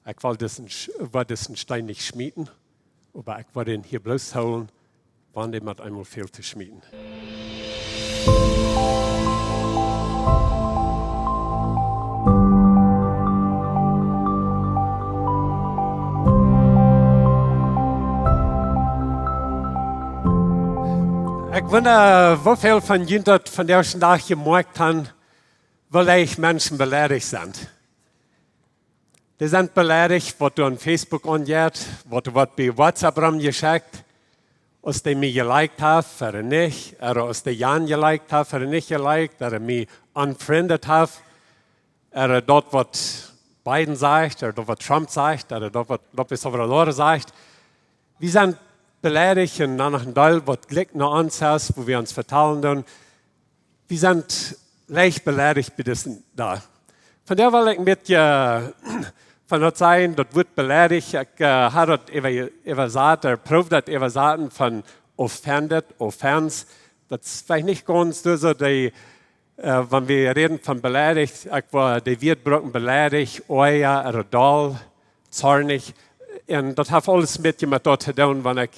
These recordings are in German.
Ich will diesen Stein nicht schmieden, aber ich will den hier bloß holen, wann dem hat einmal viel zu schmieden. Ich wundere, wie viel von Ihnen von der Tag gemerkt haben, weil Menschen beleidigt sind. Die sind beleidigt, was du an Facebook angeht, was du bei WhatsApp rumgeschickt, aus dem ich geliked habe oder nicht, oder aus dem Jan geliked habe oder nicht geliked, oder mich unfriended habe, oder dort, was Biden sagt, oder dort, was Trump sagt, oder dort, was Lopez Obrador sagt. Wir sind beleidigt und dann noch ein Teil, was Glück noch uns hat, wo wir uns verteilen tun. Wir sind leicht beleidigt bei diesem da. Von der will ich mit von dort sein, dort wird beleidigt. Ich habe dort übersagt, prüft das übersagen von offended, offense. Das ist vielleicht nicht ganz so, wenn wir reden von beleidigt, ich war, die wird beleidigt, euer oder doll, zornig. Und das hat alles mit dort zu tun, wenn ich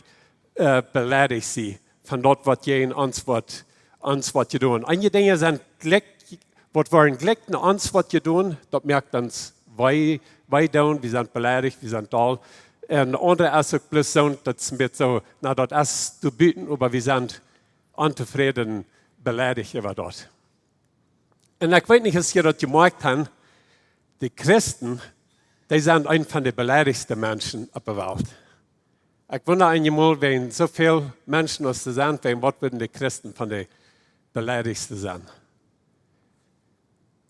beleidigt sie, von dort, was je uns was tun. Einige Dinge sind Glück, was waren Glück, uns was tun, das merkt uns, wir tun, wir sind beleidigt, wir sind doll. Und andere ist auch bloß so, das wird so, na, dort ist zu bieten, aber wir sind unzufrieden, beleidigt über dort. Und ich weiß nicht, ob ihr das gemerkt habt, die Christen, die sind einer von den beleidigsten Menschen auf der Welt. Ich wundere einmal, wenn so viele Menschen aus der sind, was würden die Christen von den beleidigsten sein?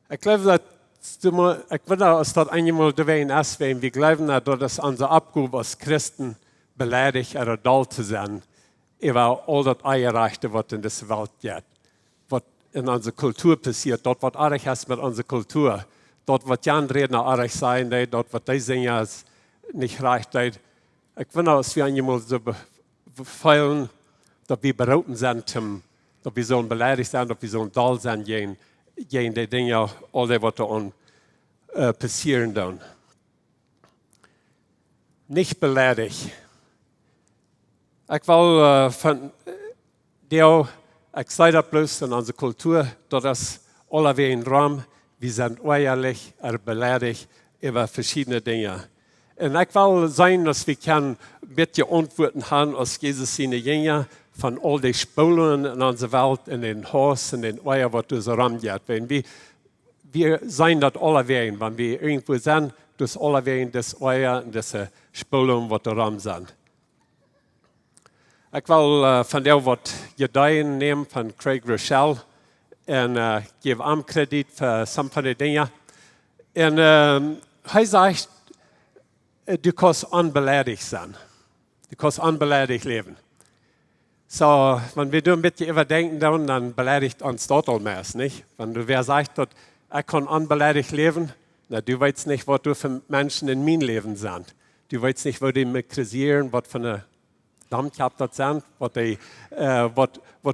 Ich glaube, ich wundere, dass das einmal gewesen ist, wenn wir glauben, dass unser Abgub als Christen beleidigt oder doll zu sein, über all das Eierreichte, was in dieser Welt geht, was in unserer Kultur passiert, dort, was arg ist mit unserer Kultur. Dort, was die anderen Redner arg sein, dort, was die singen, nicht reicht. Ich finde, dass wir einmal so befehlen, dass wir beraten sind, dass wir so beleidigt sind, dass wir so doll sind, gegen die Dinge, alle, was da passieren dann. Nicht beleidigt. Ich will von dir, ich sage das bloß in unserer Kultur, dass das alle wie ein Raum. Wir sind ehrlich, beleidigt über verschiedene Dinge. Und ich will sein, dass wir ein bisschen Antworten haben, als Jesus seine Jünger von all den Spulen in unserer Welt, in den Haus, in den Eier, was du so rumgeht. Wenn wir sein das alle werden, wenn wir irgendwo sind, das alle werden, das Eier und das Spulen, was da rum sind. Ich will von der, was Gedeihen nehmen, von Craig Rochelle, und gebe ihm Kredit für some von den Dingen. Und er sagt, du kannst unbeleidigt sein. Du kannst unbeleidigt leben. So, wenn wir ein bisschen überdenken, dann beleidigt uns dort allmäß, nicht? Wenn du wer sagt, dass ich kann unbeleidigt leben, na, du weißt nicht, was du für Menschen in meinem Leben sind. Du weißt nicht, wo die mich kritisieren, was für eine Dammkap das sind, was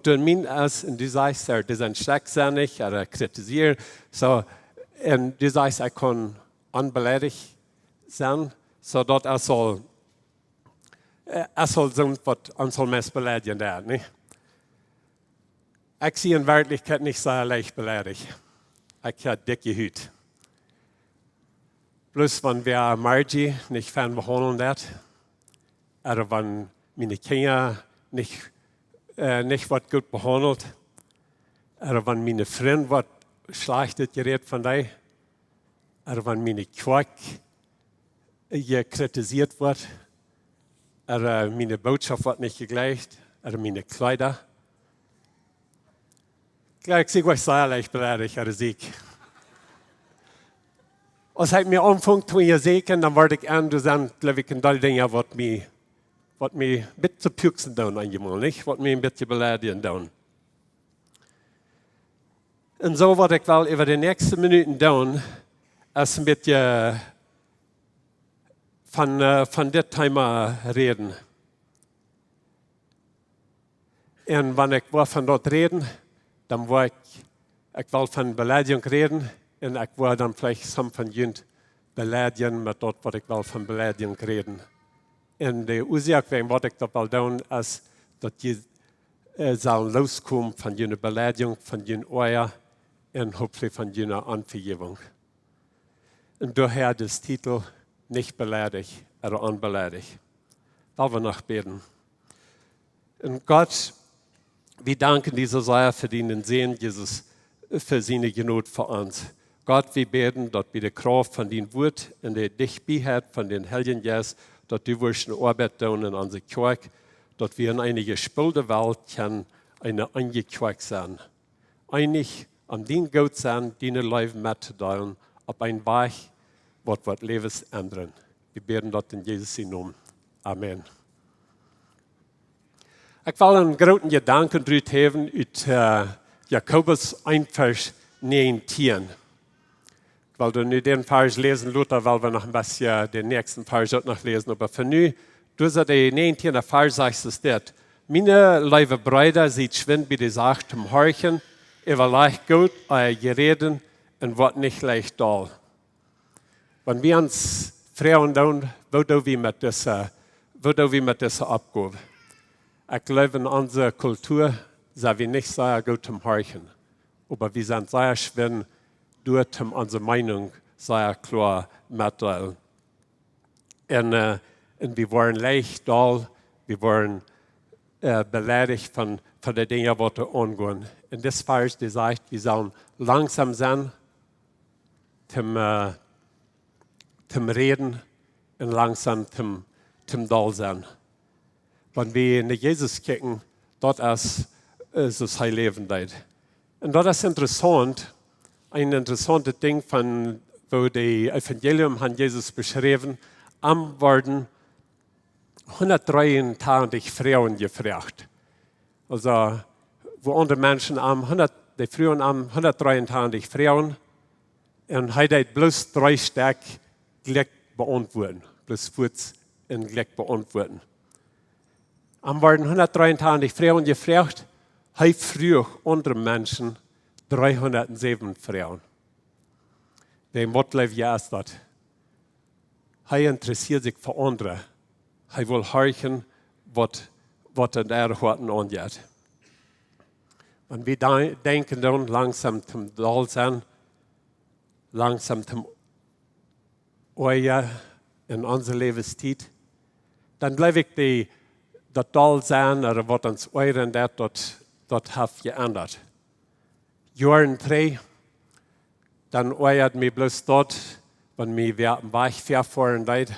du in mir ist, und du sagst, die sind schlechtsinnig oder kritisieren. So, und du sagst, ich kann unbeleidigt sein, so dort soll sein, was uns soll meist beleidigen werden, nicht? Ich sehe in Wirklichkeit nicht sehr leicht beleidigt. Ich habe dicke Hüte. Bloß wenn wir Margie nicht fern behandeln wird, oder wenn meine Kinder nicht wird gut behandelt, oder wenn meine Freunde wird schlecht geredet von dir, oder wenn meine Kjoakj kritisiert wird, oder meine Botschaft wird nicht gegleicht, oder meine Kleider. Ich sehe euch sehr leicht beleidigt, oder Sieg. Als ich mir anfängt, wenn ihr seht, dann werde ich an, du sagst, glaube ich, ein paar Dinge, was mich ein bisschen püchsen tun, einmal, nicht? Was mich ein bisschen beleidigen tun. Und so, was ich will über die nächsten Minuten tun, ist ein bisschen von dem Thema reden. Und wenn ich von dort reden, dann will ich will von Beleidigung reden und ich will dann vielleicht some von Ihnen beleidigen met dat wat ik wel van beleiding reden. En de oorzaak waarom wat ik dat wil doen, is dat je zal loskomen van je beleiding, van je oor en hopelijk van je aanvergeving. En daher de titel Nicht beleidig, oder onbeleidig. Wollen wir noch beten. Und Gott, wir danken dieser Sache für den Sehen, Jesus, für seine Genot für uns. Gott, wir beten, dass wir die Kraft von dem Wort und der Dichtbiheit von den Heiligen Geist, dass die wirst Arbeit tun in unserer Kirche, dass wir in eine gespielte Welt können, eine angekircht sein. Einig an den Gott sein, deine Leben mitzuteilen, auf ein Weg, was Lebens ändern. Wir beten das in Jesus' Namen. Amen. Ich will einen großen Gedanken drüber haben aus Jakobus 1, Vers 19. Ich will nur den Vers lesen, Luther, weil wir noch ein bisschen den nächsten Vers noch lesen. Aber für nu, durch den 19. Vers sagt es das. Meine liebe Brüder, seid schwind bei der Sache zum Horchen, über leicht gut, euer Gereden und wird nicht leicht doll. Wenn wir uns fragen, wo do wir mit dieser Abgabe? Ich glaube, in unserer Kultur sind wir nicht sehr gut zum Horchen. Aber wir sind sehr schwer, durch unsere Meinung sehr klar mitteilen. Und wir waren leicht doll, wir waren beleidigt von den Dingen, die wir angehen. Und das Vers, die sagt, wir sollen langsam sein zum Reden und langsam zum Doll sein. Wenn wir nach Jesus gucken, dort ist das Heil Leben. Und dort ist interessant, ein interessantes Ding, wo die Evangelium von Jesus beschrieben, am worden 123 Frauen gefragt. Also, wo andere Menschen die Frauen am 123 Frauen, und heute bloß 3 Stück gleich beantworten, bloß kurz und gleich beantworten. Am waren 123 Frauen gefragt, heute früher andere Menschen 307 Frauen. Wem Motlev ja ist das? Er interessiert sich für andere. Er will hören, was in der Horten angeht. Und wir denken dann langsam zum Dahlsein, langsam zum Euer in unserer Lebenszeit. Dann bleibe ich das Dahlsein oder was uns Euren dort hat geändert. Jahren 3, dann euert mir bloß dort, wenn mir am Weg fahren leid.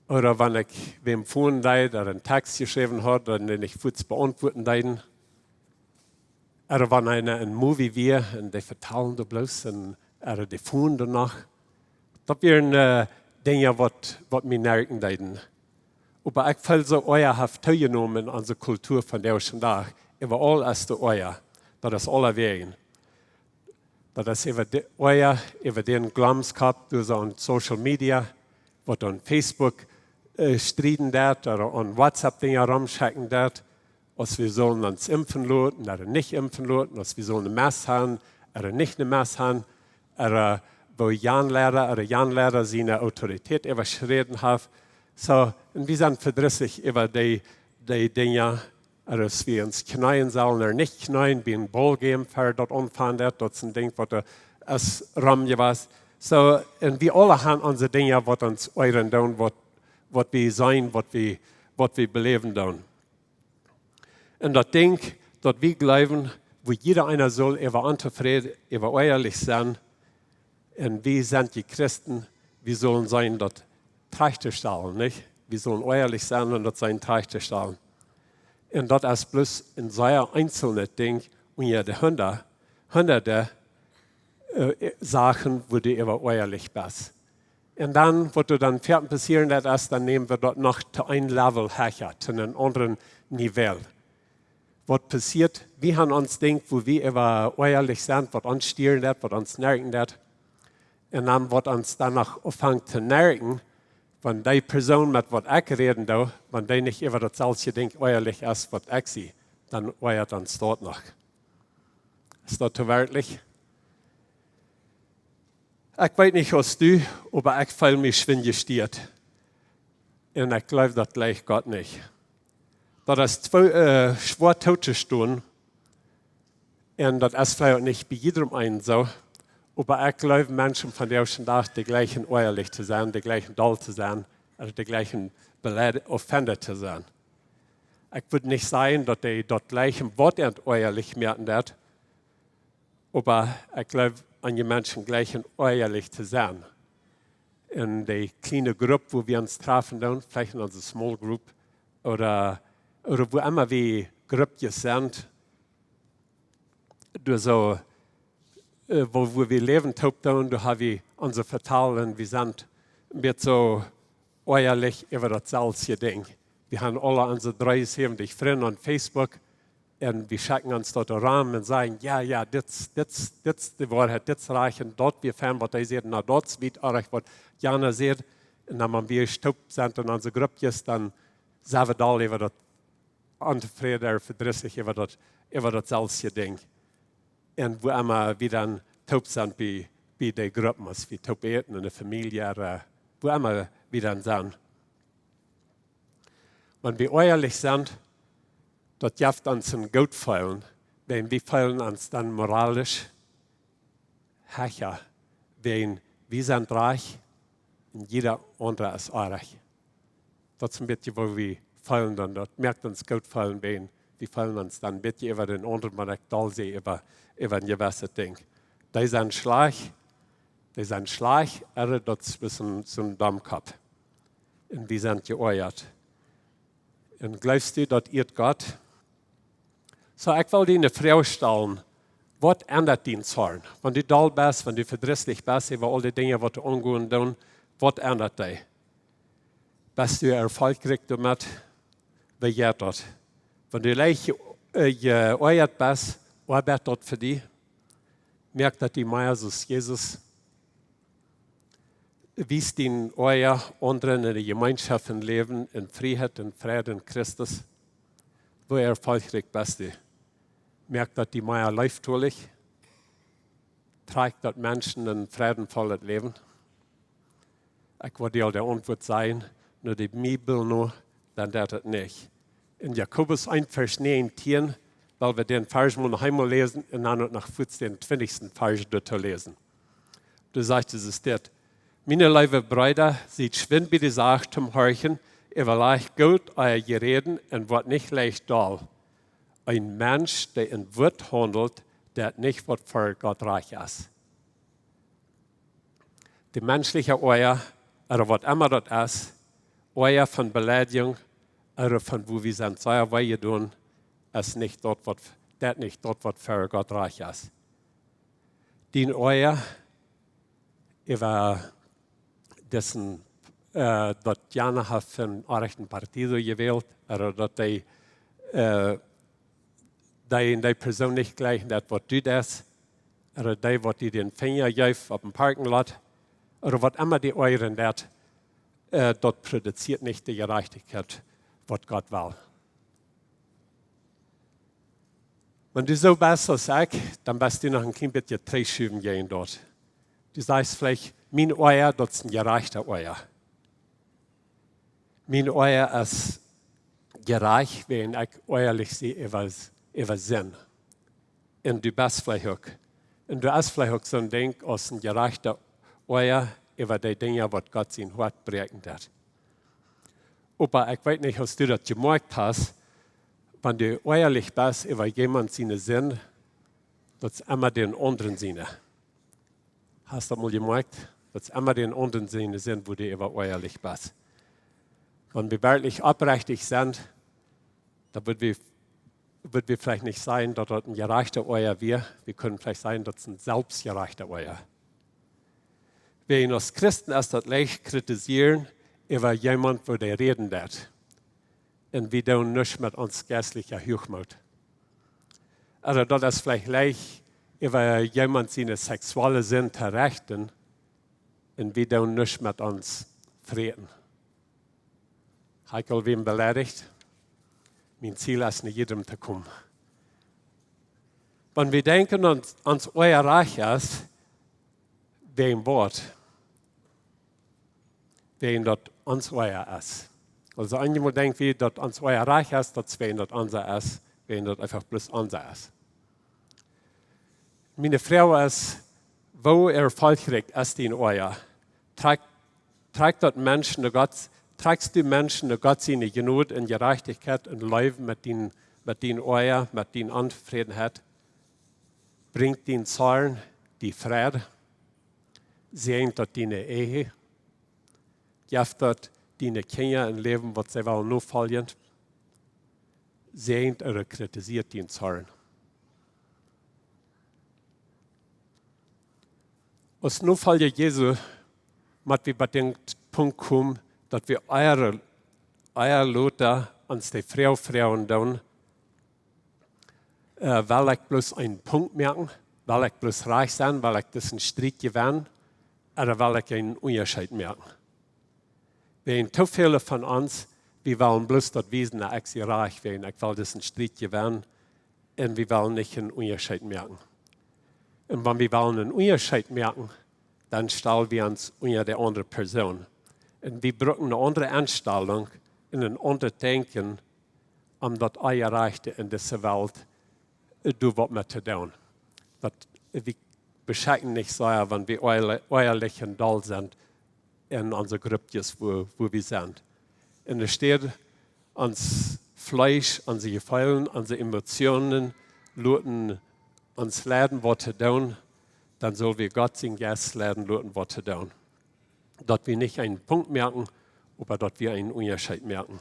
Oder wenn ich wem fahren leid oder einen Text geschrieben hat, dann den ich kurz beantworten leiden. Oder wenn einer ein Movie wir und die vertellen da bloß und die fahren danach. Das wären Dinge, was mir merken leiden. Aber ich will so euer haft teilgenommen an der Kultur von der schon da. Über all ist der euer. Das ist alle Wegen. Das ist über den Glams gehabt, durch so Social Media, was an Facebook striden dat, oder an WhatsApp Dinge rumschicken dat, als wir sollen uns impfen lassen oder nicht impfen lassen, als wir sollen eine Mess haben oder nicht eine Mess haben, oder wo Janlehrer seine Autorität überschritten haben. So, und wir sind verdrießig über die Dinge, dass wir uns knien sollen oder nicht knien, wie ein Ball geben, für dort umfahren, das ist ein Ding, was es rumgewasst. So, und wir alle haben unsere Dinge, was uns euren tun, was wir sein, was wir beleben tun. Und das Ding, dass wir glauben, wo jeder einer soll, unzufrieden, ehrlich sein, und wir sind die Christen, wir sollen sein, dort Trachte stellen, nicht? Wir sollen ehrlich sein und dort sein Trachte stellen. Und das ist bloß ein sehr einzelnes Ding und ja, die hunderte Sachen, wo du ehrlich bist. Und dann, was du dann fertig passieren lässt, dann nehmen wir dort noch zu einem Level höher, zu einem anderen Niveau. Was passiert, wir haben uns gedacht, wo wir ehrlich sind, was uns stieren wird, was uns nerven wird. Und dann, was uns danach anfängt zu nerven, wenn die Person mit was ich reden da, wenn die nicht über das selbst denkt, ehrlich ist, was ich sehe, dann euert uns dort noch. Ist das zu wörtlich? Ich weiß nicht, was du, aber ich fühle mich schwin gestiert. Und ich glaube das gleich Gott nicht. Da ist zwei schwer Tote stehen. Und das ist vielleicht nicht bei jedem einen so. Aber ich glaube, Menschen von der Tag die gleichen ehrlich zu sein, die gleichen doll zu sein, oder die gleichen offended zu sein. Ich würde nicht sagen, dass die dort gleichen Wort ehrlich merken wird, aber ich glaube, an die Menschen gleichen ehrlich zu sein. In der kleinen Gruppe, wo wir uns treffen, vielleicht in unserer Small Group, oder wo immer wir Gruppen sind, so, wo wir leben, da haben wir unsere Verteilen, wir sind mit so ehrlich über das selbe Ding. Wir haben alle unsere 73 Freunde auf Facebook und wir schicken uns dort ran und sagen, ja, das ist die Wahrheit, das reichen dort, wir fahren, was ihr seht, nach dort wird euch, was Jana sieht. Und dann, wenn wir stoppt sind in unsere Gruppe, dann sind wir da über das unzufrieden oder verdrießlich über das selbe Ding. Und wo immer wir dann taub sind bei den Gruppen, als wir taub eten in der Familie, wo immer wir dann sind. Wenn wir ehrlich sind, das hilft uns ein gut fühlen, wenn wir fühlen uns dann moralisch höher, wenn wir sind reich und jeder andere ist reich. Das ist ein bisschen, wo wir fühlen dann, das merkt uns gut fühlen, wenn wir fühlen uns dann ein bisschen über den anderen, wenn ich da sehe, über ein gewisses Ding. Die sind schlecht, aber das ist so ein Dummkopf. Und wir sind geeuert. Und glaubst du, dass ihr Gott? So, ich will dir eine Frage stellen. Was ändert dein Zorn? Wenn du dull bist, wenn du verdrießlich bist über all die Dinge, die du umgehen tun, was ändert dich? Bist du erfolgreich damit? Wie geht das? Wenn du leicht geeuert bist, arbeitet das für dich? Merkt, dass die mehr so Jesus wies den euer anderen in der Gemeinschaft leben, in Freiheit, in Frieden in Christus. Wo erfolgreich bist du? Merkt, dass die mehr läuft durch? Trägt das Menschen ein friedenvolles Leben? Ich würde dir der Antwort sein, nur die Bibel nur, dann das nicht. In Jakobus 1, Vers 19, weil wir den Vers noch einmal lesen und dann nach 14, 20. Vers durchlesen. Du sagst, es ist das. Meine lieben Brüder, seid schwind bei der Sache zum Horchen, überlegt gut euer Gereden und wird nicht leicht doll. Ein Mensch, der in Wort handelt, der nicht wird für Gott reich ist. Die menschliche Euer, oder was immer das ist, Euer von Beleidigung, oder von wo wir sind, sei was wir tun, ist nicht dort, was für Gott reich ist. Den Euer, über dessen, dass Jana hat von rechten Partido gewählt, oder dass die Person nicht gleich das, was du das, oder die, was die den Finger gibt auf dem Parkenlot, oder was immer die euren das, dort produziert nicht die Gerechtigkeit, was Gott will. Wenn du so bist als ich, dann bist du noch ein klein bisschen Drehschüben gehen dort. Du sagst vielleicht, mein Euer, das ist ein gerechter Euer. Mein Euer ist gerecht, wenn ich ehrlich sehe, über Sinn. Und du bist vielleicht auch. Und du hast vielleicht auch so ein Ding aus ein gerechter Euer über die Dinge, was Gott sein Hort brechen hat. Aber ich weiß nicht, ob du das gemerkt hast, wenn du ehrlich bist über jemand seine Sinn, das ist immer den anderen Sinne. Hast du das mal gemerkt? Das ist immer den anderen Sinne sind, wo du über ehrlich bist. Wenn wir wirklich aufrichtig sind, dann wird wir vielleicht nicht sein, dass das ein gerechter Euer wäre. Wir können vielleicht sein, dass es ein selbstgerechter Euer. Wir als Christen erst das leicht kritisieren über jemanden, wo der reden wird. Und wir tun nicht mit uns geistlicher Hochmut. Also das ist vielleicht leicht über jemanden seine sexuelle Sinn zu richten. Und wir tun nicht mit uns Frieden. Heikel wem beleidigt? Mein Ziel ist, nicht jedem zu kommen. Wenn wir denken, ans euer Reich ist, wegen Wort, wegen dort uns euer ist. Also einmal denkt wie, dass uns euer Reich ist, dass wegen dort unser ist, wegen dort einfach bloß unser ist. Meine Frau ist, wo erfolgreich ist in euer? Trägt dort Menschen Gott, trägst du Menschen Gott seine Genut und Gerechtigkeit und Leben mit den euer, mit den Unzufriedenheit? Bringt den Zorn, die Friede, sehnt dort deine Ehe, gibt dort deine Kinder ein Leben, was sie wollen nur folgen, sehnt oder kritisiert den Zorn. Als nur Folge Jesu, mit wir bei dem Punkt kommen, dass wir euer Leute uns die Frauen tun, will ich bloß einen Punkt merken, will ich bloß reich sein, will ich diesen Streit gewinnen, oder will ich einen Unterschied merken? Wir haben zu viele von uns, wir wollen bloß dort wissen, dass ich sie reich bin, ich will diesen Streit gewinnen, und wir wollen nicht einen Unterschied merken. Und wenn wir wollen einen Unterschied merken, dann stellen wir uns unter der anderen Person. Und wir brauchen eine andere Einstellung und ein anderes Denken, um das Erreichte in dieser Welt was mit zu tun. Wir beschäftigen nicht so, wenn wir ehrlich und doll sind in unseren Grüppchen, wo wir sind. Und es steht, uns Fleisch, unsere Gefühle, unsere Emotionen, lassen uns lernen, was zu tun, dann sollen wir Gott sein Geist lernen, was zu tun. Dass wir nicht einen Punkt merken, aber dass wir einen Unterschied merken.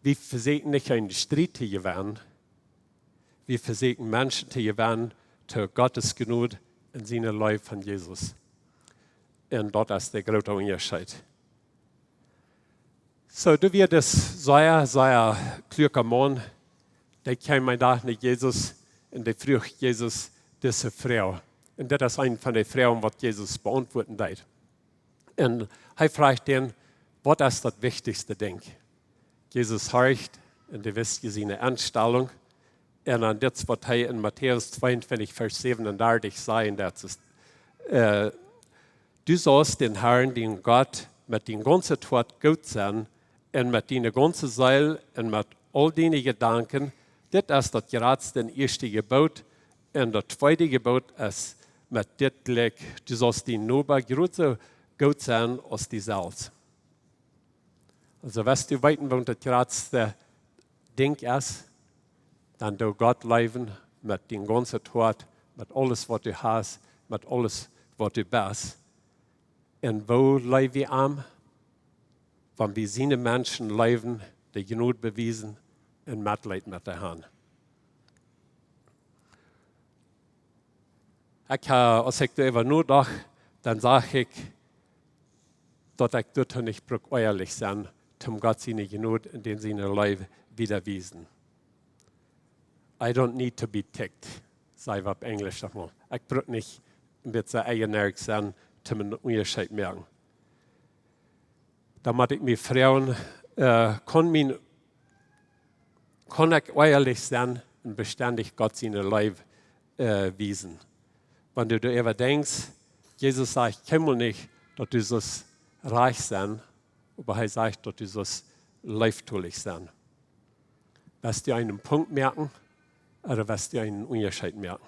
Wir versuchen nicht einen Streit zu gewinnen, wir versuchen Menschen zu gewinnen, zu Gottes Gnade in seinem Leben von Jesus. Und dort ist der große Unterschied. So, du wirst das sehr kluger Mann, der kam mein Tag mit Jesus und der fragt Jesus, diese Frau. Und das ist eine von den Frauen, was Jesus beantworten wird. Und er fragt ihn, was ist das wichtigste Ding? Jesus horcht und er wisst seine Anstellung. Und dann das, was er in Matthäus 22, Vers 37 sagt, das ist, du sollst den Herrn, den Gott, mit dem ganzen Tod gut sein und mit deiner ganzen Seele und mit all deinen Gedanken. Das ist das gerade erste Gebot. Und das zweite Gebot ist mit dir gleich, du sollst die Nachbar genauso gut sein als die selbst. Also, was du weiten, was das gerade Ding ist, dann du Gott leben mit dem ganzen Tod, mit alles, was du hast, mit alles, was du bist. Und wo leben wir an? Wenn wir seine Menschen leben, die genug bewiesen und Mitleid mit der Hand. Als ich darüber nachdenke, dann sage ich, dass ich dort nicht ehrlich sein, um Gott seine Genut in den seine Leben wiederwiesen. I don't need to be ticked, sage ich auf Englisch nochmal. Ich brauche nicht mit so eigenartig sein, um einen Unterschied merken. Damit ich mich fragen, kann ich ehrlich sein und beständig Gott seine Leben wiesen. Wenn du darüber denkst, Jesus sagt, ich komme nicht, dass du so reich sein, aber er sagt, dass du so leibtulich sein. Wirst du einen Punkt merken oder wirst du einen Unterschied merken?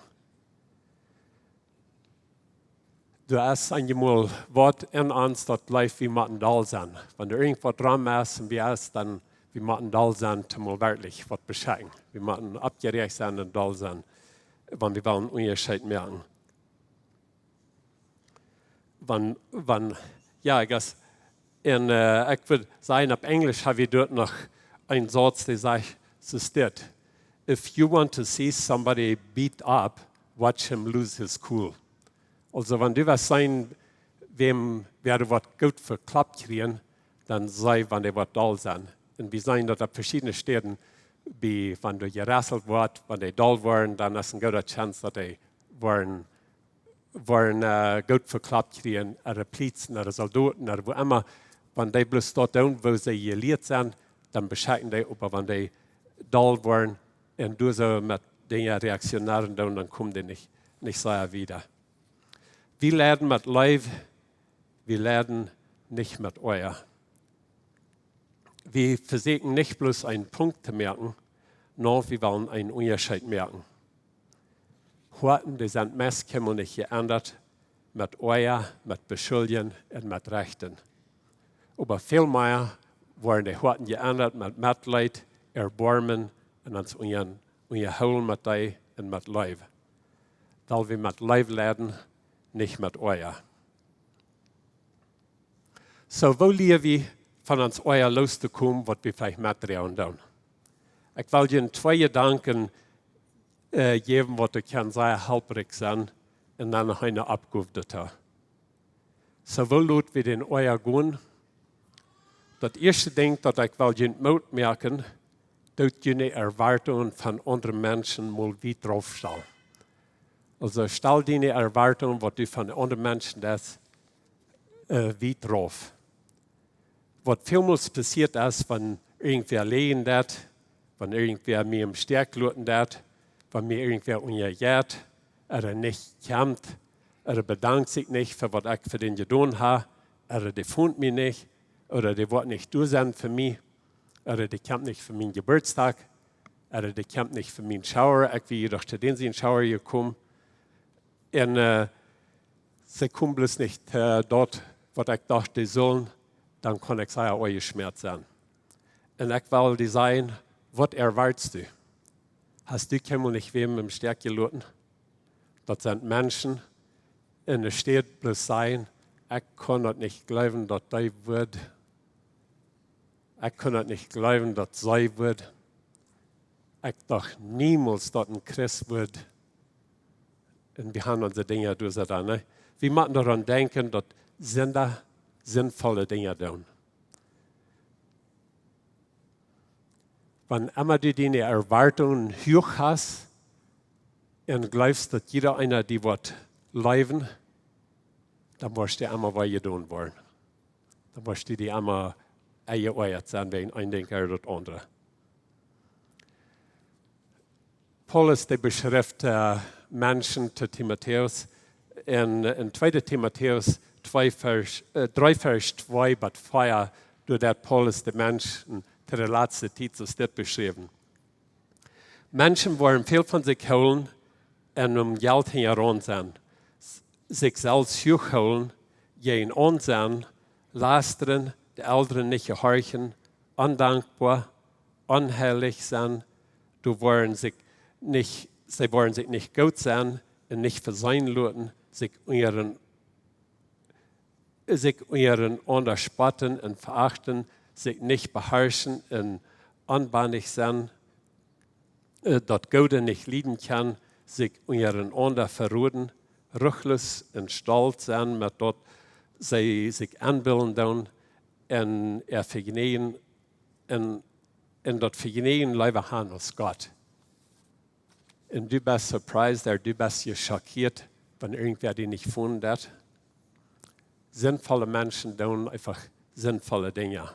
Du hast einmal Wort in uns, das läuft wie Mattendal sein. Wenn du irgendwo dran bist und wir ist, dann wie Mattendal sein, zum mal wirklich was beschäftigen. Wir müssen abgerecht sein und Dal sein, wenn wir einen Unterschied merken. Ja, ich würde sagen, auf Englisch habe ich dort noch einen Satz, der sagt, es ist das. If you want to see somebody beat up, watch him lose his cool. Also wenn du was sein, wer was gut verklappt kriegen, dann sei, wenn die was da sind. Und wir sehen dort auf verschiedenen Städten, wie wenn du gerasselt wird, wenn die da waren, dann ist eine gute Chance, dass die waren gut verklappt kriegen, oder Polizen, oder Soldaten, oder wo immer. Wenn die bloß dort tun, wo sie geliert sind, dann bescheiden die, aber wenn die da waren, und du so mit den Reaktionären tun, dann kommen die nicht so wieder. Wir lernen mit Leib, wir lernen nicht mit Euer. Wir versuchen nicht bloß einen Punkt zu merken, nur wir wollen einen Unterschied merken. Horten, die sind meist nicht geändert mit Euer, mit Beschuldigen und mit Rechten. Aber viel mehr wurden die Horten geändert mit Mitleid, Erbarmen und uns unterholen mit dir und mit Leib. Weil wir mit Leib lernen, nicht mit Euer. So, wo lernen wir von uns Euer loszukommen, was wir vielleicht mitnehmen tun? Ich will Ihnen 2 Gedanken geben, was ich kann sehr hilfreich sein, und dann noch eine Abgabe dazu. So, wo lassen wir den Euer gehen? Das erste Ding, das ich will Ihnen Mut merken, dass Ihre Erwartungen von anderen Menschen mal wie draufstellen. Also stell deine Erwartungen, was du von anderen Menschen hast, wie drauf. Was vielmals passiert ist, wenn irgendwer lehen hat, wenn irgendwer mir im Stärk luten hat, wenn mir irgendwer unterjährt, oder nicht kommt, oder bedankt sich nicht für was ich für den getan habe, oder der fand mich nicht, oder der wird nicht da sein für mich, oder der kommt nicht für meinen Geburtstag, oder der kommt nicht für meinen Schauer, ich bin jedoch zu den Schauer gekommen. Und sie kommen bloß nicht dort, was ich dachte, sie sollen, dann kann ich sagen, euer Schmerz sein. Und ich will dir sagen, was erwartest du? Hast du keinmal nicht wem im Stärk gelitten? Das sind Menschen, in der Stadt bloß sein, ich kann das nicht glauben, dass das wird. Ich kann das nicht glauben, dass sei wird. Ich dachte niemals, dass ein Christ wird. Und wir haben unsere Dinge durch da. Ne? Wir müssen daran denken, dass Sünder sinnvolle Dinge tun. Wenn immer du deine Erwartungen hoch hast und glaubst, dass jeder einer die wird leben, dann wirst du immer was tun wollen. Dann wirst du die immer eingeheuert sein, wegen ein Ding oder das andere. Paulus, der beschreibt Menschen zu Timotheus in 2. Timotheus 3, Vers 2 bis 4, durch das Paulus die Menschen zu der letzten Zeit so steht beschrieben. Menschen wollen viel von sich holen und Geld heran sein. Sich selbst hochholen, gehen Unsinn, lastern, die Älteren nicht gehorchen, undankbar, unheilig sein, sie wollen sich nicht gut sein und nicht für sein lassen, sich ihren unterspotten und verachten, sich nicht beherrschen und unbändig sein, dort Gott nicht lieben kann, sich ihren unter verroden, ruchlos und stolz sein, mit dort sie sich anbilden tun und vergnügen und dort vergnügen lieber haben als Gott. Und du bist surprised, du bist geschockiert, wenn irgendwer die nicht gefunden hat. Sinnvolle Menschen tun einfach sinnvolle Dinge.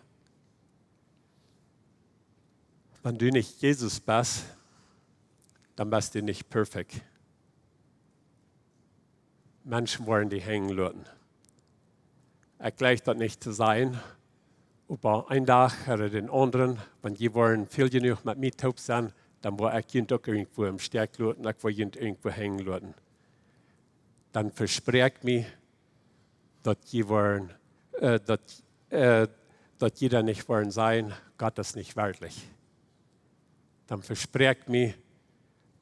Wenn du nicht Jesus bist, dann bist du nicht perfekt. Menschen wollen die hängen lassen. Ich gleich das nicht zu sein, aber ein Tag oder den anderen, wenn die wollen viel genug mit mir taub sein, dann war ich ihn doch irgendwo im Stärk lassen, ich war ihn irgendwo hängen lassen. Dann verspreche ich mir, dass jeder nicht wollen sein, Gott ist nicht wirklich. Dann verspreche ich mir,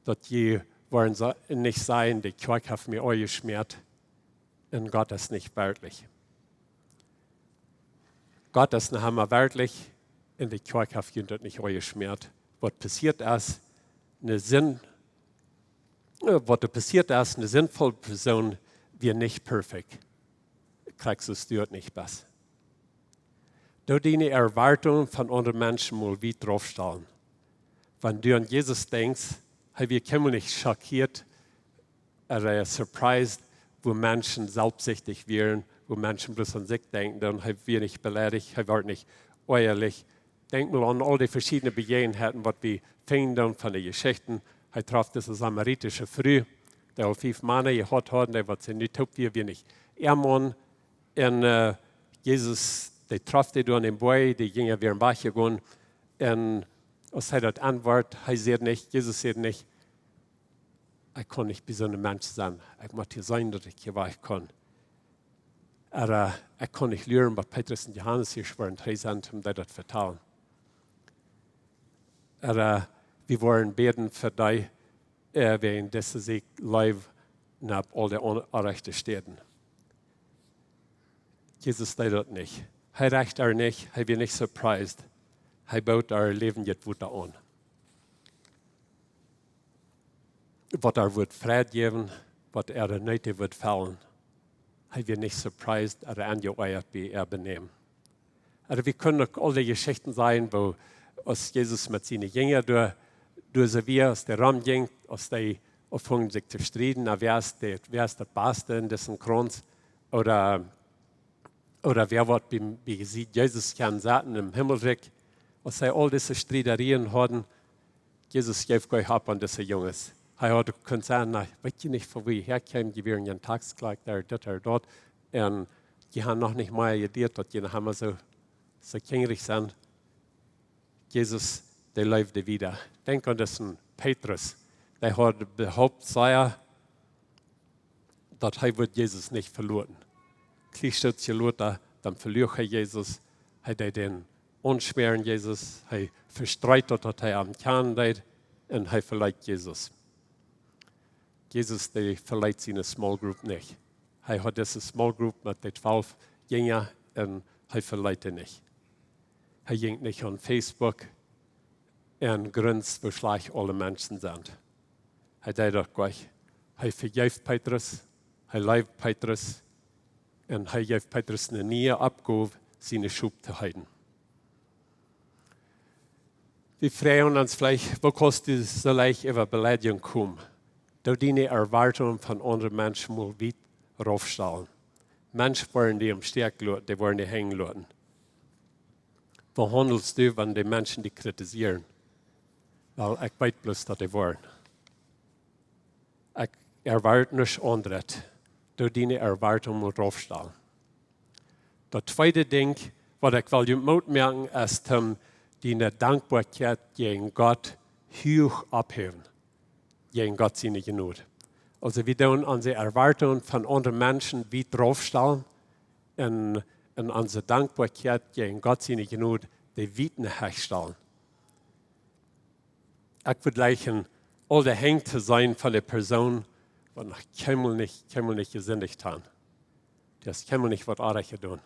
dass die wollen nicht sein, die Kjoakj hat mir euch geschmiert, und Gott ist nicht wirklich. Gott ist nicht einmal wirklich, und die Kjoakj hat ihn dort nicht euch geschmiert. Was passiert ist, eine sinnvolle Person wird nicht perfekt. Kriegst du es dort nicht besser. Du deine Erwartungen von anderen Menschen mal wie draufstellen. Wenn du an Jesus denkst, haben wir nicht schockiert oder surprised, wo Menschen selbstsüchtig werden, wo Menschen bloß an sich denken, dann haben wir nicht beleidigt, haben wir nicht ehrlich. Denk mal an all die verschiedenen Begebenheiten, was wir finden von den Geschichten. Er traf diese samaritische Frau, Die al 5 maanden gehad hadden, die wat ze nu top weer niet. Erman en Jezus, die traf die door een boy, die ging weer een beetje gaan. En als hij dat antwoordt, hij zegt niet, Jezus zegt niet, ik kan niet bij zo'n mens zijn. Ik moet hier zijn dat ik hier weg kan. Ik kan niet leren wat Petrus en Johannes hier waren, hij zijn om dat te vertellen. We waren beden voor die, wegen deze zich live naar al de onrechte steden. Jezus deed dat niet. Hij recht er niet, hij werd niet surprised. Hij bouwt haar leven jetzt weer aan. Wat er wordt vrijgeven, wat er niet wordt vallen. Hij werd niet surprised, aangeweerd bij benemen. We kunnen ook al die Geschichten zijn, wo als Jezus met zijn Jünger door ze weer, als der Ram ging, als die aufhängen sich zu streiten, wer ist der Beste in diesem Kranz, oder wer wird wie sieht Jesus kann sagen im Himmelreich, als sie all diese Streiterien hatten, Jesus gab gleich ab an diese Jungs. Er hat können sagen, weiß ich nicht, von wo ich herkäme, die wären ja Tagsgleich, dort, und die haben noch nicht mal gedacht, dass die haben so kingrig sind. Jesus, der lebte wieder. Denk an diesen Petrus, der hat behauptet, dass Jesus nicht verloren. Klickstutz geloten, dann verliert er Jesus, er den unschweren Jesus, er verstreitet, dass er am Kern deed, und er verleiht Jesus. Jesus, der verleiht seine Small Group nicht. Er hat diese Small Group mit den 12 Jüngern, und er verleiht ihn nicht. Er ging nicht an Facebook und grinst, wo schlecht alle Menschen sind. Er deed doch gleich. Er vergibt Petrus, er leibt Petrus, und er gibt Petrus eine neue Abgabe, seine Schub zu halten. Wir fragen uns vielleicht, wo kannst du so leicht über Beleidigung kommen? Da deine Erwartungen von anderen Menschen mal weit raufstellen. Menschen wollen die am Stärk lassen, die wollen die hängen lassen. Wo handelst du, wenn die Menschen die kritisieren? Weil ich weiß bloß, dass die wollen. Ich erwarte nichts anderes. Da deine Erwartungen mal raufstellen. Das zweite Ding, was ich will Mut merken, ist, die Dankbarkeit gegen Gott hoch abheben. Gegen Gott seine Gnade. Also wir tun unsere Erwartungen von anderen Menschen wie draufstellen und unsere Dankbarkeit gegen Gott seine Gnade die Wieten herstellen. Ich würde gleichen, all der Hängt zu sein von der Person, die noch keinmal nicht gesündigt haben. Du hast keinmal nicht was anderes getan.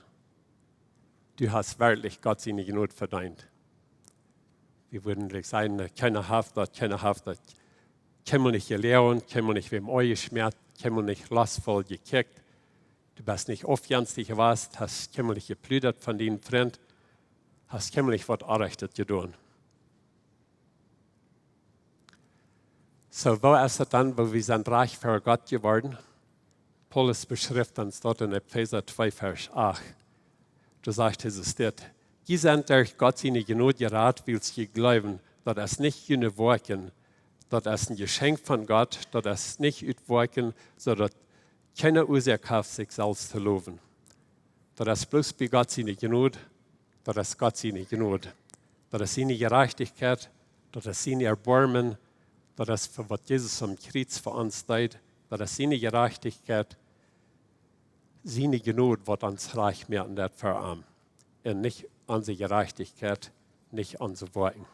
Du hast wirklich Gott seine Gnade verdient. Wir würden nicht sagen, keiner hat das, keinmal nicht gelernt, keinmal nicht wem euch geschmerzt, keinmal nicht lastvoll gekickt. Du bist nicht aufjänstig gewesen, hast keinmal nicht geplüdert von deinen Freunden, hast keinmal nicht was anderes getan. So, wo ist es dann, wo wir sind reich für Gott geworden? Paulus beschreibt uns dort in Epheser 2, Vers 8. Da sagt Jesus dort, die sind durch Gott seine Gnade gerat, weil sie glauben, dass es nicht ihre Worken, dass es ein Geschenk von Gott, dass es nicht utworken, sondern keine Ursache hat, sich selbst zu loben. Dass es bloß bei Gott seine Gnade, dass es Gott seine Gnade, dass es seine Gerechtigkeit, dass es seine Erbarmen, dass es für was Jesus am Kreuz für uns tut, dass es seine Gerechtigkeit, seine Gnade, was uns reich werden wird für uns. Und nicht unsere Gerechtigkeit, nicht unsere Worte.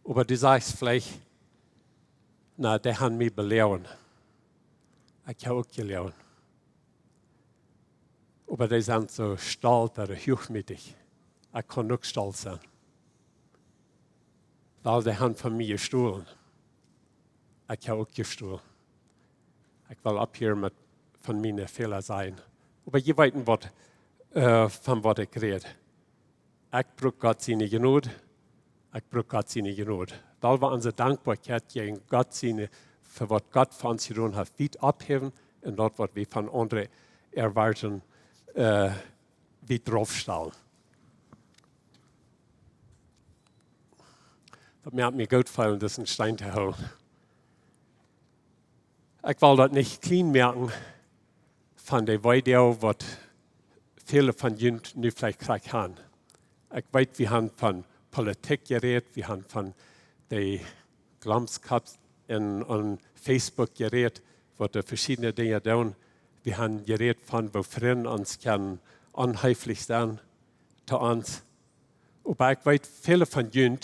Aber du sagst vielleicht, na, die haben mich belehrt. Ich habe auch gelernt. Aber die sind so stolz oder hochmütig. Ich kann nicht stolz sein. Weil die haben von mir gestohlen. Ich habe auch gestohlen. Ich will ab hier mit von meinen Fehlern sein. Aber ihr weißt, von was ich rede. Ich brauche Gott seine Gnade. Ich brauche Gott seine Gnade. Weil wir unsere Dankbarkeit gegen Gott seine, für was Gott für uns getan hat, weit abheben und dort, was wir von anderen erwarten, wie draufstellen. Das mir hat mir gut gefallen, das einen Stein zu holen. Ich will das nicht klein merken von der Video, was viele von Ihnen nu vielleicht gleich haben. Ich weiß, wir haben von Politik geredet, wir haben von den Glaubenscups in Facebook geredet, wo die verschiedene Dinge tun. Wir haben geredet von, wo Freunde uns können unhöflich sein zu uns. Aber ich weiß, viele von Ihnen,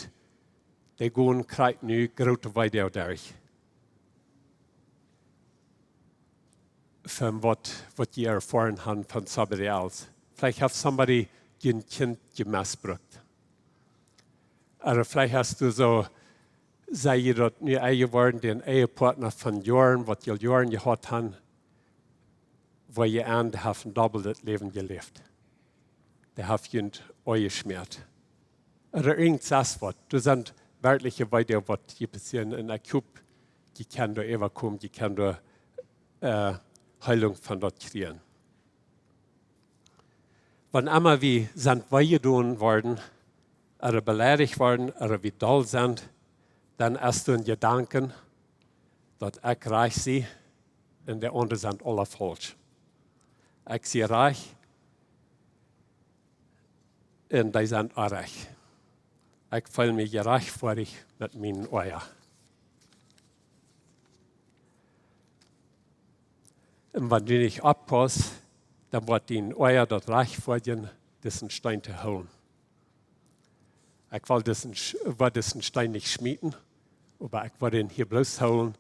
die gehen gerade nu große Video durch. Von was die erfahren haben von somebody else. Vielleicht hat somebody ein Kind gemissbraucht. Oder vielleicht hast du so, sei ihr dort nie geworden, den Ehepartner von Jahren, was ihr Jahren gehabt haben, wo ihr an, der hat ein doppeltes Leben gelebt. Der hat ihn euch geschmiert. Oder irgendwas was. Das sind wirkliche Weide, was hier passieren in der Kub, die kann da überkommen, die kann da Heilung von dort kriegen. Wann immer wir sind weggedun worden, oder beleidigt worden, oder wie doll sind, dann hast du einen Gedanken, dass ich reich sie und die anderen sind alle falsch. Ich sie reich und die sind auch reich. Ich fühle mich reich vor dich mit meinen Eiern. Und wenn du nicht abpasst, dann wird dein Eier dort reich vor dir, diesen Stein zu holen. Ich will diesen Stein nicht schmieden, aber ich will ihn hier bloß holen,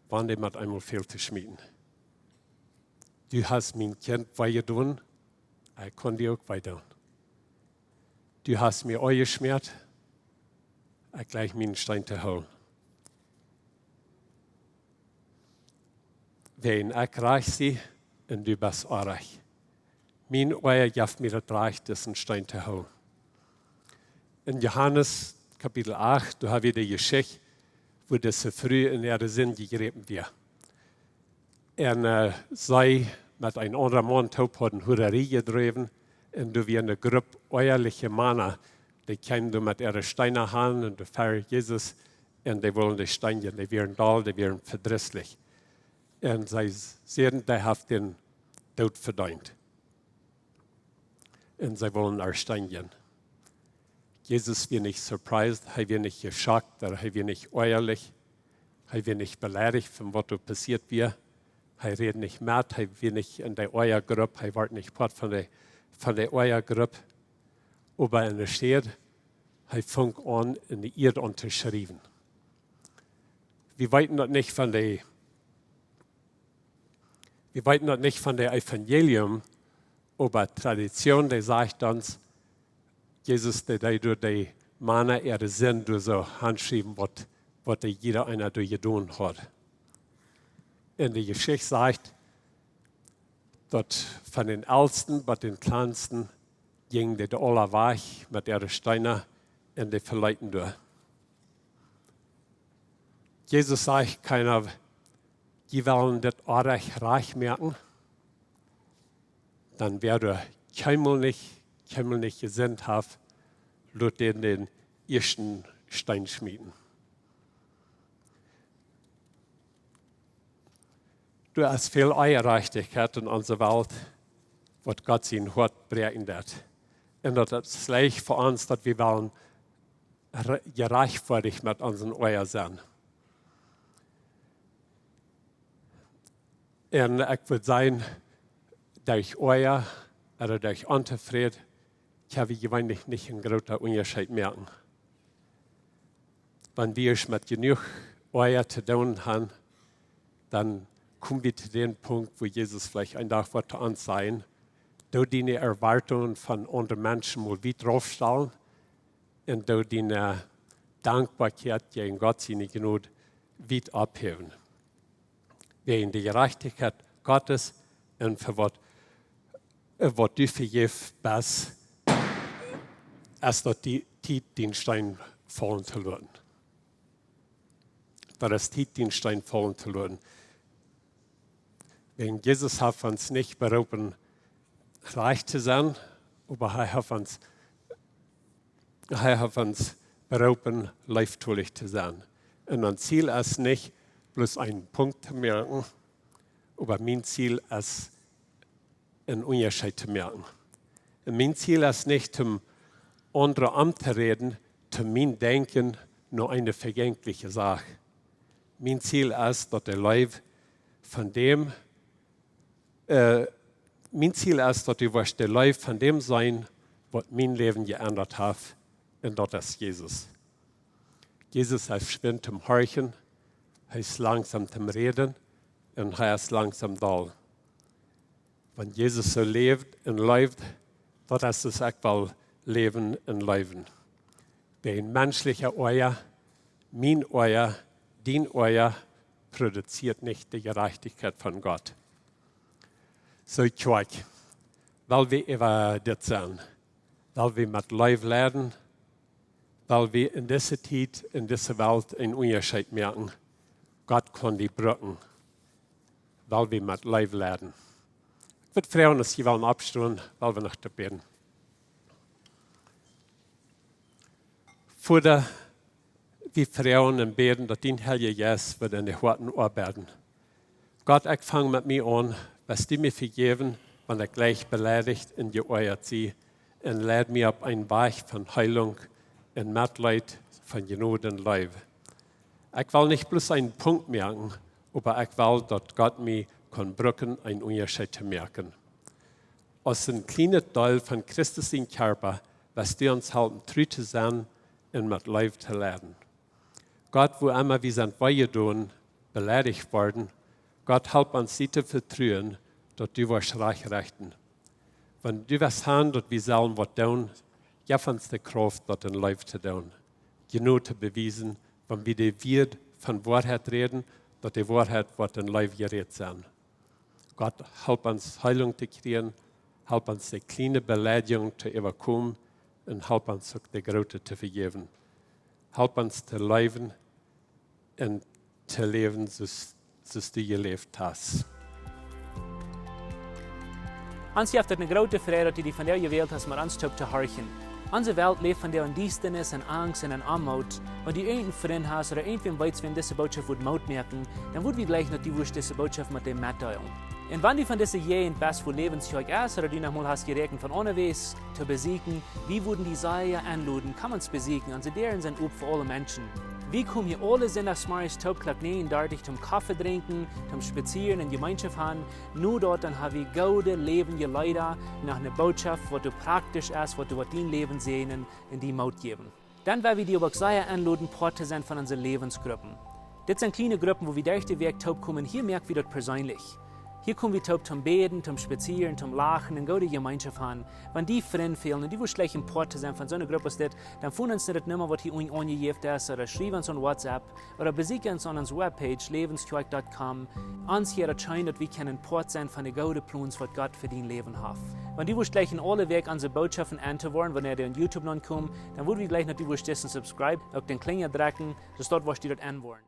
wenn jemand einmal fehlt zu schmieden. Du hast mein Kind weitergetan, ich kann dir auch weiter. Du hast mir Eier geschmiert, ich gleich meinen Stein zu holen. Wenn ich reich sie, und du bist auch reich. Mein Eier gibt mir das Reich, diesen Stein zu holen. In Johannes Kapitel 8, da haben wir die Geschichte, wo das so früh in der Sinn gegeben wird. Und sei mit einem anderen Mann taub hat eine Hurerie getrieben, und da wir eine Gruppe eierliche Männer, die kamen mit ihren Steinen haben und feiern Jesus, und die wollen die Steine, die werden da, die werden verdrisslich. Und sie sehen, die haben den Tod verdient. Und sie wollen ersteigen. Jesus wird nicht surprised, er wird nicht geschockt, er wird nicht äußerlich, er wird nicht beleidigt von was passiert wird. Er redet nicht mit, er wird nicht in der Eiergruppe, er wird nicht Part von der Eiergruppe. Aber er steht, er fängt an, in die Erde unterschrieben. Wir weiten das nicht von der Evangelium, aber Tradition, die sagt uns, Jesus, der durch die Männer ihre Sinn durch so handschrieben, was jeder einer durch getan hat. In der Geschichte sagt, dass von den Ältesten bis den Kleinsten gingen die alle weg mit ihren Steinen und die verleiten durch. Jesus sagt keiner, die wollen das reich merken, dann werde keinmal nicht gesinnt haben, laut den ersten Stein schmieden. Du hast viel Eierreichtigkeit in unserer Welt, was Gott sein Hort bringen wird. Und das ist leicht für uns, dass wir wollen gereichwürdig mit unseren Eiern sein. Und ich würde sagen, durch Eier oder durch Unterfried kann wir gewöhnlich nicht einen großen Unterschied merken. Wenn wir es mit genug Eier zu tun haben, dann kommen wir zu dem Punkt, wo Jesus vielleicht ein Tag wird zu uns sein, da deine Erwartungen von anderen Menschen mal wieder draufstellen und da deine Dankbarkeit gegen Gott seine Gnade wieder abheben. Wegen der Gerechtigkeit Gottes und für was du vergibst, bist, als dort den Stein fallen zu lassen. Das ist den Stein fallen zu lassen. Wegen Jesus hat uns nicht berufen, reich zu sein, aber er hat uns berufen, leichttulich zu sein. Und ein Ziel ist nicht, bloß einen Punkt zu merken, aber mein Ziel ist, einen Unterschied zu merken. Und mein Ziel ist nicht, um andere anzureden, zu mein Denken nur eine vergängliche Sache. Mein Ziel ist, dass der Leib von dem, mein Ziel ist, dass ich der Leib von dem sein, was mein Leben geändert hat, und das ist Jesus. Jesus ist schwer zum Horchen, er ist langsam zum Reden und er ist langsam da. Wenn Jesus so lebt und läuft, das ist es auch wel Leben und Leben. Bei ein menschlicher Euer, mein Euer, dein Euer, produziert nicht die Gerechtigkeit von Gott. So Kjoakj, weil wir über das sein, weil wir mit Leib lernen, weil wir in dieser Zeit, in dieser Welt einen Unterschied merken. Gott kann die Brücken, weil wir mit Leib lernen. Ich würde fragen, dass Sie wollen abstehen, weil wir noch da beten. Vater, wir fragen und beten, dass dein Heilige Geist wird in die Herzen arbeiten. Gott, ich fange mit mir an, was du mir vergeben, wenn ich gleich beleidigt in die Euer ziehe, und lehrt mir auf einen Weg von Heilung und Mitleid von Gnade und Leib. Ich will nicht bloß einen Punkt merken, aber ich will, dass Gott mir kann brücken, einen Unterschied zu merken. Als ein kleiner Teil von Christus in Körper, was du uns helfen, treu zu sein und mit Leib zu lernen. Gott, wo immer wir sind weitergehen, beleidigt worden, Gott, help uns, sie zu vertrauen, dass du wirst reich richten. Wenn du was hast, dass wir sollen was tun, gib uns die Kraft, das in Leib zu tun. Genug zu beweisen, wenn wir die Wort von Wahrheit reden, dass die Wahrheit wird in Leib gerät sein. Gott, help uns Heilung zu kriegen, help uns die kleine Beleidigung zu überkommen und help uns auch die große zu vergeben. Help uns zu leben und zu leben, so du gelebt hast. Ons heeft het een grote vrede dat die van jou gewählt hast, maar ons te horchen. Onze Welt lebt von der Undienstnis und Angst und Armut. Wenn du irgendeinen Freund hast oder irgendwen weißt, wenn diese Botschaft wird Maut merken, dann wird wir gleich noch diese Botschaft mit dem mitteilen. Und wenn du von dieser Jahre best für Läwens Kjoakj ist, oder du noch mal hast gerechnet von unterwegs zu besiegen, wie würden die Seier anluden, kann man es besiegen, und sie deren sind up für alle Menschen. Wie kommen hier alle Sonntagsmorgens Taubklack 39 zum Kaffee trinken, zum Spazieren in Gemeinschaft haben, nur dort dann haben wir gute Leben Leute nach einer Botschaft, was du praktisch ist, was du mit dein Leben sehen und die Maut geben. Dann werden wir die aber sehr anladen, Part zu sein von unseren Lebensgruppen. Das sind kleine Gruppen, wo wir durch den Weg taub kommen, hier merken wir das persönlich. Hier kommen wir taub zum Beten, zum Spazieren, zum Lachen und gute Gemeinschaft haben. Wenn die Freunde fehlen und die wollen schlecht Part zu sein von so einer Gruppe, dann finden uns nicht mehr, was hier angegeben ist, oder schreiben uns an WhatsApp, oder besuchen uns an unserer Webpage, läwenskjoakj.com. Uns hier erscheint, dass wir können Part sein von den guten Plänen, was Gott für dein Leben hat. Wenn die wollen gleich in alle Weg unsere Botschaften anzuhören, wenn ihr auf YouTube noch kommt, dann würden wir gleich noch die wollen subscribe, auch den Klinger drücken, dass dort was die dort anhören.